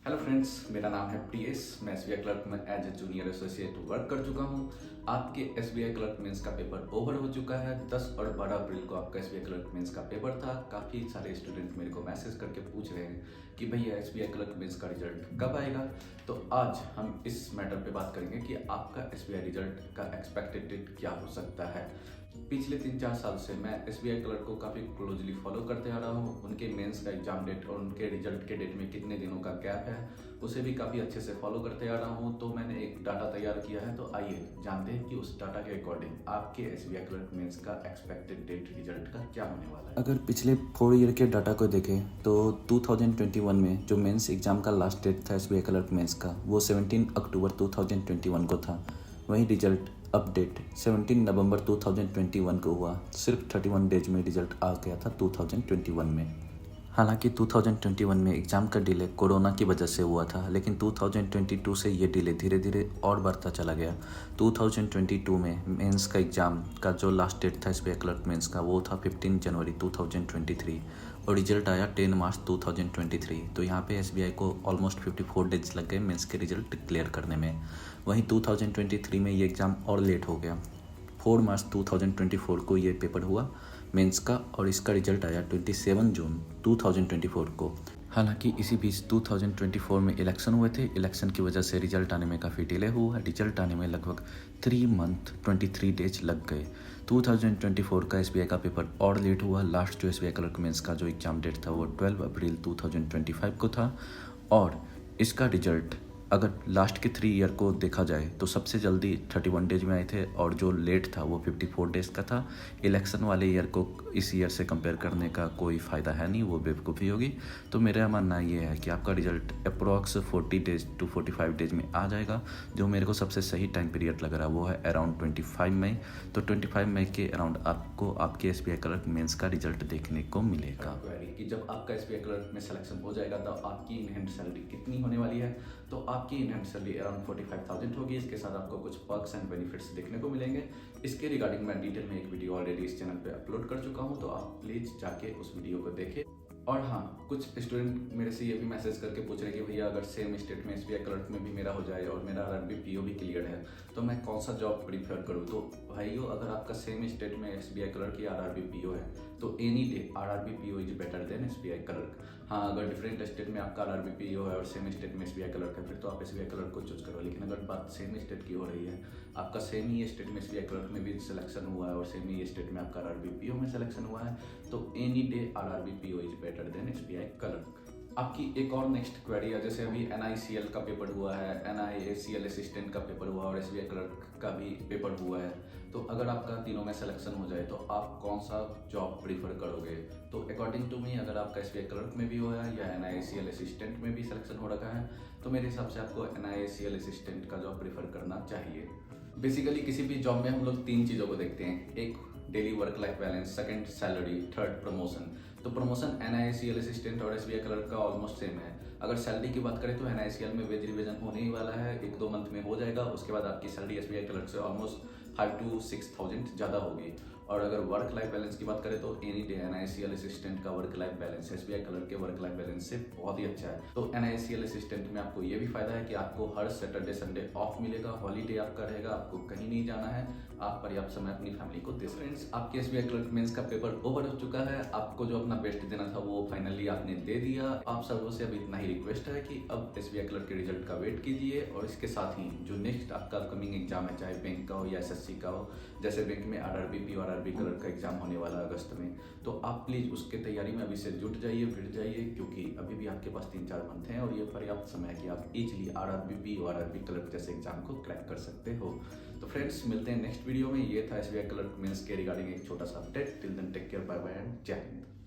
Hello friends, मेरा नाम है प्रियेश। मैं एसबीआई क्लर्क में as a junior associate work कर चुका हूं। आपके एसबीआई क्लर्क मेंस का पेपर ओवर हो चुका है। 10 और 12 अप्रैल को आपका एसबीआई क्लर्क मेंस का पेपर था। काफ़ी सारे स्टूडेंट मेरे को मैसेज करके पूछ रहे हैं कि भैया एसबीआई क्लर्क मेंस का रिजल्ट कब आएगा। तो आज हम इस मैटर पे बात करेंगे कि आपका एसबीआई रिजल्ट का एक्सपेक्टेड डेट क्या हो सकता है। पिछले 3-4 साल से मैं एसबीआई क्लर्क को काफ़ी क्लोजली फॉलो करते आ रहा हूँ। उनके मेंस का एग्जाम डेट और उनके रिजल्ट के डेट में कितने दिनों का गैप है उसे भी काफ़ी अच्छे से फॉलो करते आ रहा हूँ। तो मैंने एक डाटा तैयार किया है, तो आइए जानते हैं कि उस डाटा के अकॉर्डिंग आपके एसबीआई क्लर्क मेंस का एक्सपेक्टेड डेट रिजल्ट का क्या होने वाला है। अगर पिछले 4 ईयर के डाटा को देखें तो 2021 में जो मेंस एग्ज़ाम का लास्ट डेट था एसबीआई क्लर्क मेंस का वो 17 अक्टूबर 2021 को था। वहीं रिजल्ट अपडेट 17 नवंबर 2021 को हुआ। सिर्फ 31 डेज में रिजल्ट आ गया था 2021 में। हालांकि 2021 में एग्ज़ाम का डिले कोरोना की वजह से हुआ था, लेकिन 2022 से ये डिले धीरे धीरे और बढ़ता चला गया। 2022 में मेंस का एग्ज़ाम का जो लास्ट डेट था एसबीआई क्लर्क मेंस का वो था 15 जनवरी 2023 और रिजल्ट आया 10 मार्च 2023। तो यहाँ पे एसबीआई को ऑलमोस्ट 54 डेज लग गए मेंस के रिजल्ट क्लियर करने में। वहीं 2023 में ये एग्ज़ाम और लेट हो गया। 4 मार्च 2024 को ये पेपर हुआ मेंस का और इसका रिजल्ट आया 27 जून 2024 को। हालांकि इसी बीच 2024 में इलेक्शन हुए थे। इलेक्शन की वजह से रिजल्ट आने में काफ़ी डिले हुआ। रिजल्ट आने में लगभग 3 मंथ 23 डेज लग गए। 2024 का एसबीआई का पेपर और लेट हुआ। लास्ट जो एसबीआई क्लर्क मेंस का जो एग्ज़ाम डेट था वो 12 अप्रैल 2025 को था और इसका रिजल्ट अगर लास्ट के 3 ईयर को देखा जाए तो सबसे जल्दी 31 डेज में आए थे और जो लेट था वो 54 डेज का था। इलेक्शन वाले ईयर को इस ईयर से कंपेयर करने का कोई फ़ायदा है नहीं, वो बेवकूफ़ी होगी। तो मेरा मानना ये है कि आपका result approx 40 days to 45 days में आ जाएगा। जो मेरे को सबसे सही टाइम पीरियड लग रहा है वो है अराउंड 25 मई। तो 25 मई के अराउंड आपको आपके एसबीआई क्लर्क मेंस का रिजल्ट देखने को मिलेगा। कि जब आपका एसबीआई क्लर्क में सिलेक्शन हो जाएगा तो आपकी इन हैंड सैलरी कितनी होने वाली है। तो आपकी इन हैंड सैलरी अराउंड 45,000 होगी। इसके साथ आपको कुछ पर्क्स एंड बेनिफिट्स देखने को मिलेंगे। इसके रिगार्डिंग मैं डिटेल में एक वीडियो ऑलरेडी इस चैनल पे अपलोड कर चुका हूँ, तो आप प्लीज़ जाके उस वीडियो को देखें। और हाँ, कुछ स्टूडेंट मेरे से ये भी मैसेज करके पूछ रहे हैं कि भैया अगर सेम स्टेट में एसबीआई क्लर्क में भी मेरा हो जाए और मेरा आरआरबी पीओ भी क्लियर है तो मैं कौन सा जॉब प्रीफर करूँ। तो भाइयों, अगर आपका सेम स्टेट में एसबीआई क्लर्क या आरआरबी पीओ है तो any day RRB PO is better than SBI clerk. हाँ, अगर डिफरेंट स्टेट में आपका आरआरबी पीओ है और सेम स्टेट में एसबीआई क्लर्क है फिर तो आप एसबीआई क्लर्क को चूज करो। लेकिन अगर बात सेम स्टेट की हो रही है, आपका सेम ही स्टेट में एसबीआई क्लर्क में भी सिलेक्शन हुआ है और सेम ही स्टेट में आपका आरआरबी पीओ में सिलेक्शन हुआ है तो any day RRB PO is better than SBI clerk. आपकी एक और नेक्स्ट क्वेरी है, जैसे अभी एनआईसीएल का पेपर हुआ है, एनआईएसीएल असिस्टेंट का पेपर हुआ और एसबीआई क्लर्क का भी पेपर हुआ है। तो अगर आपका तीनों में सिलेक्शन हो जाए तो आप कौन सा जॉब प्रीफर करोगे। तो अकॉर्डिंग टू मी, अगर आपका एसबीआई क्लर्क में भी हुआ है या एनआईएसीएल असिस्टेंट में भी सिलेक्शन हो रखा है तो मेरे हिसाब से आपको एनआईएसीएल असिस्टेंट का जॉब प्रीफर करना चाहिए। बेसिकली किसी भी जॉब में हम लोग 3 चीज़ों को देखते हैं, एक daily work life balance, second salary, third promotion. तो प्रमोशन एनआईसीएल असिस्टेंट और एसबीआई क्लर्क का ऑलमोस्ट सेम है। अगर सैलरी की बात करें तो एनआईसीएल में वेज रिवीजन होने ही वाला है, 1-2 मंथ में हो जाएगा। उसके बाद आपकी सैलरी एसबीआई क्लर्क से ऑलमोस्ट 5 to 6,000 ज़्यादा होगी। और अगर वर्क लाइफ बैलेंस की बात करें तो एनी डे एनआईसीएल असिस्टेंट का work life balance SBI clerk के वर्क लाइफ बैलेंस से बहुत ही अच्छा है। तो एनआईसीएल असिस्टेंट में आपको ये भी फायदा है कि आपको हर सैटरडे संडे ऑफ मिलेगा, हॉलीडे आपका रहेगा, आपको कहीं नहीं जाना है, आप पर्याप्त समय अपनी फैमिली को दे सकते। फ्रेंड्स, आपके एसबीआई क्लर्क मेंस का पेपर ओवर हो चुका है। आपको जो अपना बेस्ट देना था वो फाइनली आपने दे दिया। आप सबों से अब इतना ही रिक्वेस्ट है कि अब एसबीआई क्लर्क के रिजल्ट का वेट कीजिए और इसके साथ ही जो नेक्स्ट आपका अपकमिंग एग्जाम है, चाहे बैंक का हो या एसएससी का हो, जैसे बैंक में आरआरबी पी और आरआरबी क्लर्क का एग्जाम होने वाला है अगस्त में, तो आप प्लीज़ उसके तैयारी में अभी से जुट जाइए, भिड़ जाइए, क्योंकि अभी भी आपके पास 3-4 मंथ हैं और ये पर्याप्त समय है कि आप इजीली आरआरबी पी और आरआरबी क्लर्क जैसे एग्जाम को क्रैक कर सकते हो। तो फ्रेंड्स, मिलते हैं नेक्स्ट वीडियो में। ये था एसबीआई क्लर्क मेंस के रिगार्डिंग एक छोटा सा update. Till then take care, bye bye and जय हिंद।